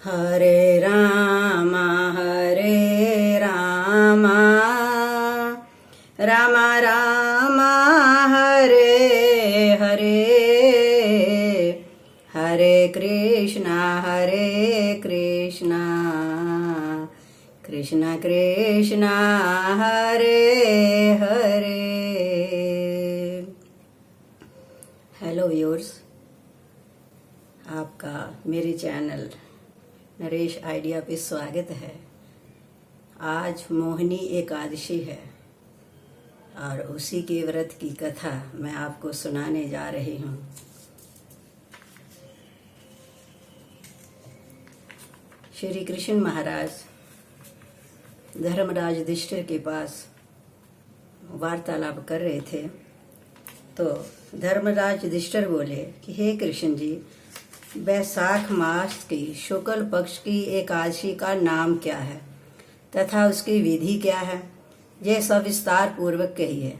हरे राम राम राम हरे हरे, हरे Krishna Krishna Krishna Hare Hare. Hello viewers, आपका मेरे channel Naresh idea पे स्वागत है। आज मोहिनी एकादशी है और उसी के व्रत की कथा मैं आपको सुनाने जा रही हूँ। श्री कृष्ण महाराज धर्मराज युधिष्ठिर के पास वार्तालाप कर रहे थे, तो धर्मराज युधिष्ठिर बोले कि हे कृष्ण जी, वैशाख मास की शुक्ल पक्ष की एकादशी का नाम क्या है तथा उसकी विधि क्या है, यह सब विस्तार पूर्वक कहिए।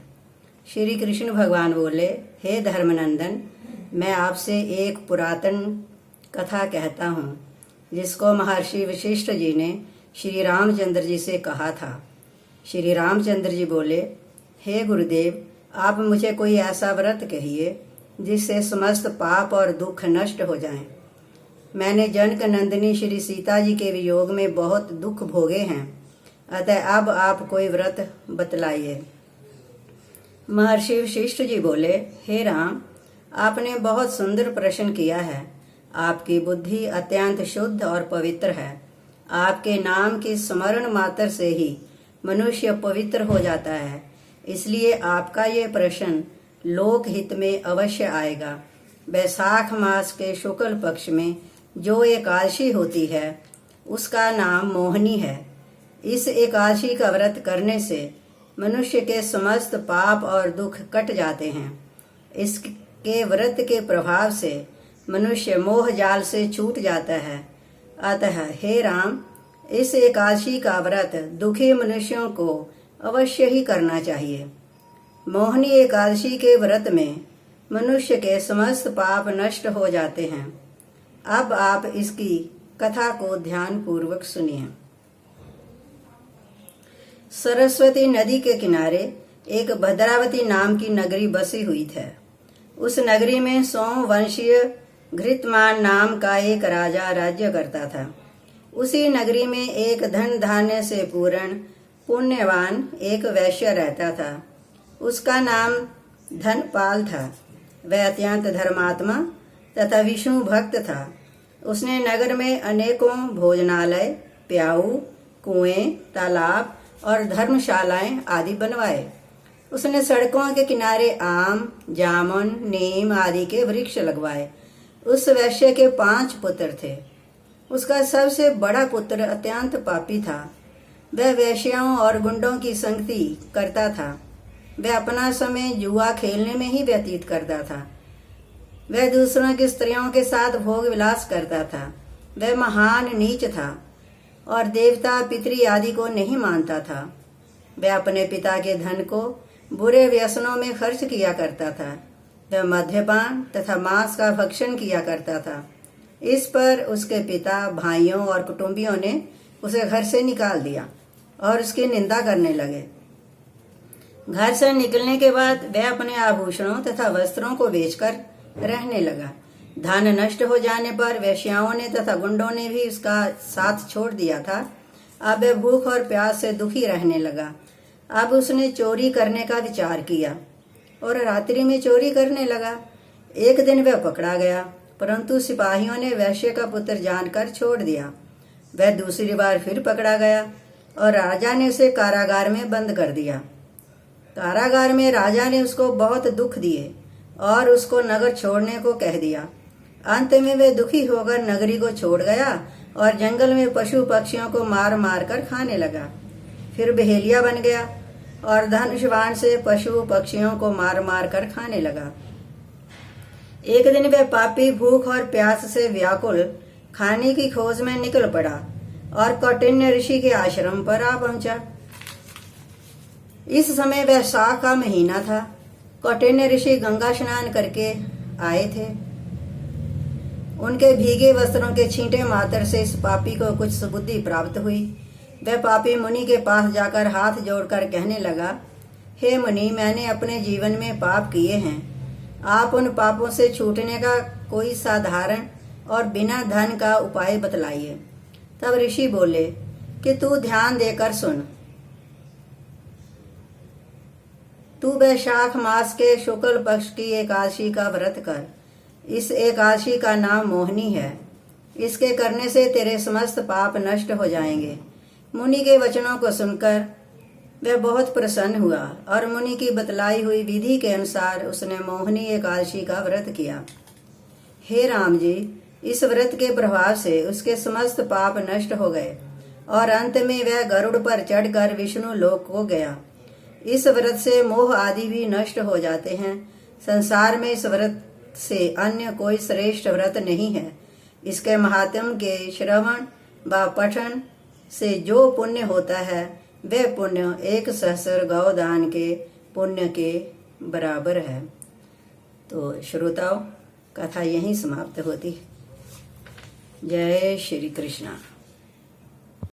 श्री कृष्ण भगवान बोले, हे धर्मनंदन, मैं आपसे एक पुरातन कथा कहता हूँ जिसको महर्षि वशिष्ठ जी ने श्री रामचंद्र जी से कहा था। श्री रामचंद्र जी बोले, हे गुरुदेव, आप मुझे कोई ऐसा व्रत कहिए जिससे समस्त पाप और दुख नष्ट हो जाएं। मैंने जनक नंदिनी श्री सीता जी के वियोग में बहुत दुख भोगे हैं, अतः अब आप कोई व्रत बतलाइए। महर्षि वशिष्ठ जी बोले, हे राम, आपने बहुत सुंदर प्रश्न किया है। आपकी बुद्धि अत्यंत शुद्ध और पवित्र है। आपके नाम के स्मरण मात्र से ही मनुष्य पवित्र हो जाता है, इसलिए आपका ये प्रश्न लोक हित में अवश्य आएगा। वैशाख मास के शुक्ल पक्ष में जो एकादशी होती है उसका नाम मोहिनी है। इस एकादशी का व्रत करने से मनुष्य के समस्त पाप और दुख कट जाते हैं। इसके व्रत के प्रभाव से मनुष्य मोह जाल से छूट जाता है। अतः हे राम, इस एकादशी का व्रत दुखी मनुष्यों को अवश्य ही करना चाहिए। मोहिनी एकादशी के व्रत में मनुष्य के समस्त पाप नष्ट हो जाते हैं। अब आप इसकी कथा को ध्यान पूर्वक सुनिए। सरस्वती नदी के किनारे एक भद्रावती नाम की नगरी बसी हुई थी। उस नगरी में सोमवंशीय घृतमान नाम का एक राजा राज्य करता था। उसी नगरी में एक धन धान्य से पूर्ण पुण्यवान एक वैश्य रहता था। उसका नाम धनपाल था। वह अत्यंत धर्मात्मा तथा विष्णु भक्त था। उसने नगर में अनेकों भोजनालय, प्याऊ, कुएं, तालाब और धर्मशालाएं आदि बनवाए। उसने सड़कों के किनारे आम, जामुन, नीम आदि के वृक्ष लगवाए। उस वैश्य के 5 पुत्र थे। उसका सबसे बड़ा पुत्र अत्यंत पापी था। वह वेश्याओं और गुंडों की संगति करता था। वह अपना समय जुआ खेलने में ही व्यतीत करता था। वह दूसरों की स्त्रियों के साथ भोग विलास करता था। वह महान नीच था और देवता पितरी आदि को नहीं मानता था। वह अपने पिता के धन को बुरे व्यसनों में खर्च किया करता था। वह मद्यपान तथा मांस का भक्षण किया करता था। इस पर उसके पिता, भाइयों और कुटुंबियों ने उसे घर से निकाल दिया और उसकी निंदा करने लगे। घर से निकलने के बाद वह अपने आभूषणों तथा वस्त्रों को बेचकर रहने लगा। धन नष्ट हो जाने पर वेश्याओं ने तथा गुंडों ने भी उसका साथ छोड़ दिया था। अब वह भूख और प्यास से दुखी रहने लगा। अब उसने चोरी करने का विचार किया और रात्रि में चोरी करने लगा। एक दिन वह पकड़ा गया, परंतु सिपाहियों ने वैश्य का पुत्र जानकर छोड़ दिया। वह दूसरी बार फिर पकड़ा गया और राजा ने उसे कारागार में बंद कर दिया। कारागार में राजा ने उसको बहुत दुख दिए और उसको नगर छोड़ने को कह दिया। अंत में वह दुखी होकर नगरी को छोड़ गया और जंगल में पशु पक्षियों को मार मार कर खाने लगा। फिर बहेलिया बन गया और धनुष बाण से पशु पक्षियों को मार मार कर खाने लगा। एक दिन वह पापी भूख और प्यास से व्याकुल खाने की खोज में निकल पड़ा और कौटिन्य ऋषि के आश्रम पर आ पहुंचा। इस समय वैशाख का महीना था। कौटिन्य ऋषि गंगा स्नान करके आए थे। उनके भीगे वस्त्रों के छींटे मात्र से इस पापी को कुछ सुबुद्धि प्राप्त हुई। वह पापी मुनि के पास जाकर हाथ जोड़कर कहने लगा, हे मुनि, मैंने अपने जीवन में पाप किए हैं। आप उन पापों से छूटने का कोई साधारण और बिना धन का उपाय बतलाइए। तब ऋषि बोले कि तू ध्यान देकर सुन। तू वैशाख मास के शुक्ल पक्ष की एकादशी का व्रत कर। इस एकादशी का नाम मोहिनी है। इसके करने से तेरे समस्त पाप नष्ट हो जाएंगे। मुनि के वचनों को सुनकर वह बहुत प्रसन्न हुआ और मुनि की बतलाई हुई विधि के अनुसार उसने मोहिनी एकादशी का व्रत किया। हे राम जी, इस व्रत के प्रभाव से उसके समस्त पाप नष्ट हो गए और अंत में वह गरुड़ पर चढ़कर विष्णु लोक को गया। इस व्रत से मोह आदि भी नष्ट हो जाते हैं। संसार में इस व्रत से अन्य कोई श्रेष्ठ व्रत नहीं है। इसके महात्म्य के श्रवण व पठन से जो पुण्य होता है वह पुण्य 1 सहस्र गौदान के पुण्य के बराबर है। तो श्रोताओं, कथा यहीं समाप्त होती है। जय श्री कृष्णा।